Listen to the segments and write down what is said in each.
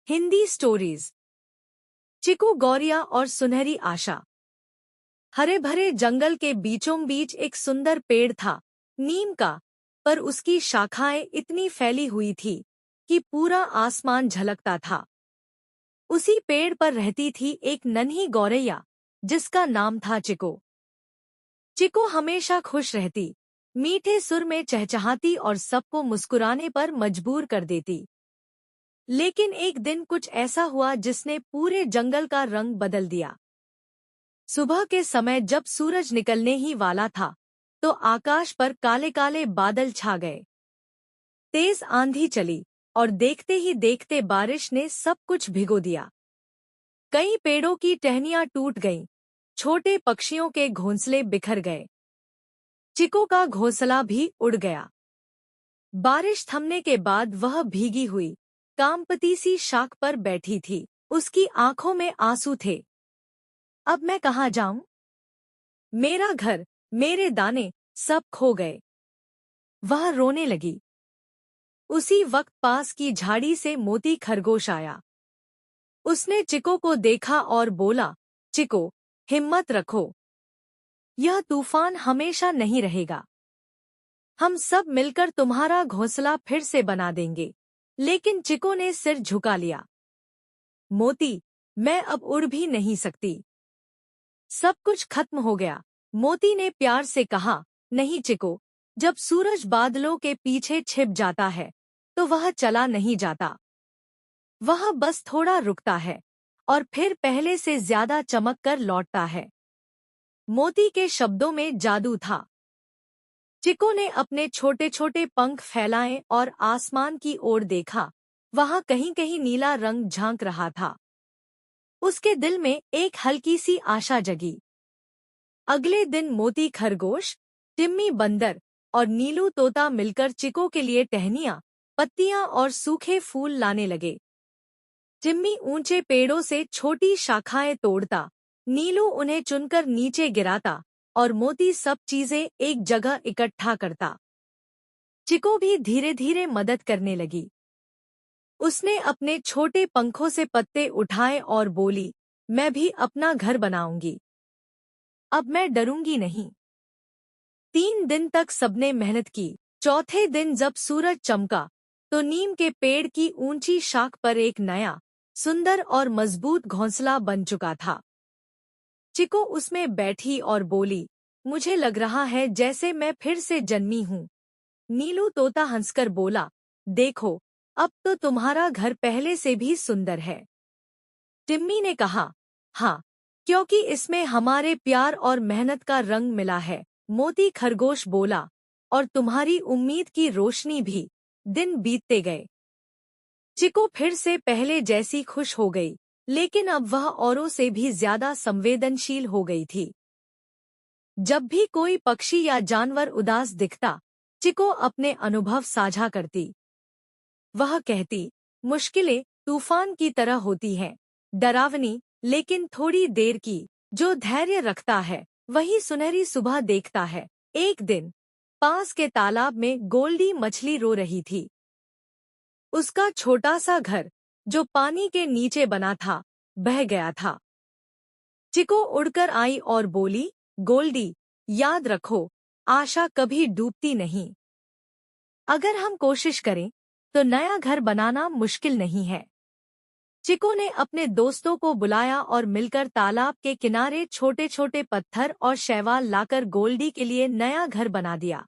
Hindi stories. Chikoo Gauriya और सुनहरी आशा। हरे भरे जंगल के बीचों बीच एक सुंदर पेड़ था, नीम का। पर उसकी शाखाएं इतनी फैली हुई थी कि पूरा आसमान झलकता था। उसी पेड़ पर रहती थी एक नन्ही गौरैया, जिसका नाम था चिको। चिको हमेशा खुश रहती, मीठे सुर में चहचहाती और सबको मुस्कुराने पर मजबूर कर देती। लेकिन एक दिन कुछ ऐसा हुआ जिसने पूरे जंगल का रंग बदल दिया। सुबह के समय जब सूरज निकलने ही वाला था, तो आकाश पर काले काले बादल छा गए। तेज आंधी चली और देखते ही देखते बारिश ने सब कुछ भिगो दिया। कई पेड़ों की टहनियां टूट गईं, छोटे पक्षियों के घोंसले बिखर गए। चिको का घोंसला भी उड़ गया। बारिश थमने के बाद वह भीगी हुई कामपती सी शाख पर बैठी थी। उसकी आंखों में आंसू थे। अब मैं कहाँ जाऊं? मेरा घर, मेरे दाने, सब खो गए। वह रोने लगी। उसी वक्त पास की झाड़ी से मोती खरगोश आया। उसने चिको को देखा और बोला, चिको, हिम्मत रखो। यह तूफान हमेशा नहीं रहेगा। हम सब मिलकर तुम्हारा घोंसला फिर से बना देंगे। लेकिन चिको ने सिर झुका लिया। मोती, मैं अब उड़ भी नहीं सकती। सब कुछ खत्म हो गया। मोती ने प्यार से कहा, नहीं चिको, जब सूरज बादलों के पीछे छिप जाता है, तो वह चला नहीं जाता। वह बस थोड़ा रुकता है और फिर पहले से ज्यादा चमक कर लौटता है। मोती के शब्दों में जादू था। चिको ने अपने छोटे छोटे पंख फैलाए और आसमान की ओर देखा। वहां कहीं कहीं नीला रंग झांक रहा था। उसके दिल में एक हल्की सी आशा जगी। अगले दिन मोती खरगोश, टिम्मी बंदर और नीलू तोता मिलकर चिको के लिए टहनियां, पत्तियां और सूखे फूल लाने लगे। टिम्मी ऊंचे पेड़ों से छोटी शाखाएं तोड़ता, नीलू उन्हें चुनकर नीचे गिराता और मोती सब चीजें एक जगह इकट्ठा करता। चिको भी धीरे धीरे मदद करने लगी। उसने अपने छोटे पंखों से पत्ते उठाए और बोली, मैं भी अपना घर बनाऊंगी। अब मैं डरूंगी नहीं। 3 दिन तक सबने मेहनत की। चौथे दिन जब सूरज चमका, तो नीम के पेड़ की ऊंची शाख पर एक नया, सुंदर और मजबूत घोंसला बन चुका था। चिको उसमें बैठी और बोली, मुझे लग रहा है जैसे मैं फिर से जन्मी हूँ। नीलू तोता हंसकर बोला, देखो, अब तो तुम्हारा घर पहले से भी सुंदर है। टिम्मी ने कहा, हाँ, क्योंकि इसमें हमारे प्यार और मेहनत का रंग मिला है। मोती खरगोश बोला, और तुम्हारी उम्मीद की रोशनी भी। दिन बीतते गए। चिको फिर से पहले जैसी खुश हो गई, लेकिन अब वह औरों से भी ज्यादा संवेदनशील हो गई थी। जब भी कोई पक्षी या जानवर उदास दिखता, चिको अपने अनुभव साझा करती। वह कहती, मुश्किलें तूफान की तरह होती हैं, डरावनी लेकिन थोड़ी देर की। जो धैर्य रखता है, वही सुनहरी सुबह देखता है। एक दिन पास के तालाब में गोल्डी मछली रो रही थी। उसका छोटा सा घर, जो पानी के नीचे बना था, बह गया था। चिको उड़कर आई और बोली, गोल्डी, याद रखो, आशा कभी डूबती नहीं। अगर हम कोशिश करें, तो नया घर बनाना मुश्किल नहीं है। चिको ने अपने दोस्तों को बुलाया और मिलकर तालाब के किनारे छोटे छोटे पत्थर और शैवाल लाकर गोल्डी के लिए नया घर बना दिया।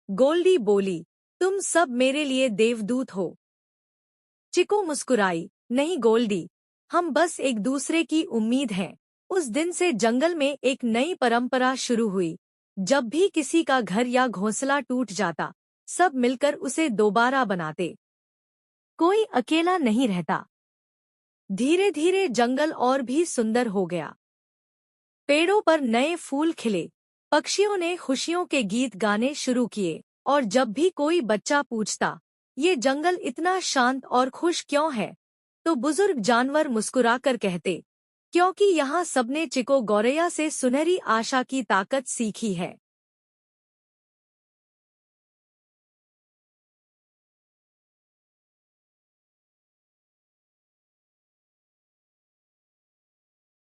गोल्डी बोली, तुम सब मेरे लिए देवदूत हो। चिको मुस्कुराई, नहीं गोल्डी, हम बस एक दूसरे की उम्मीद हैं। उस दिन से जंगल में एक नई परंपरा शुरू हुई। जब भी किसी का घर या घोंसला टूट जाता, सब मिलकर उसे दोबारा बनाते। कोई अकेला नहीं रहता। धीरे धीरे जंगल और भी सुंदर हो गया। पेड़ों पर नए फूल खिले, पक्षियों ने खुशियों के गीत गाने शुरू किए, और जब भी कोई बच्चा पूछता, ये जंगल इतना शांत और खुश क्यों है, तो बुजुर्ग जानवर मुस्कुराकर कहते, क्योंकि यहाँ सबने चिको गौरैया से सुनहरी आशा की ताकत सीखी है।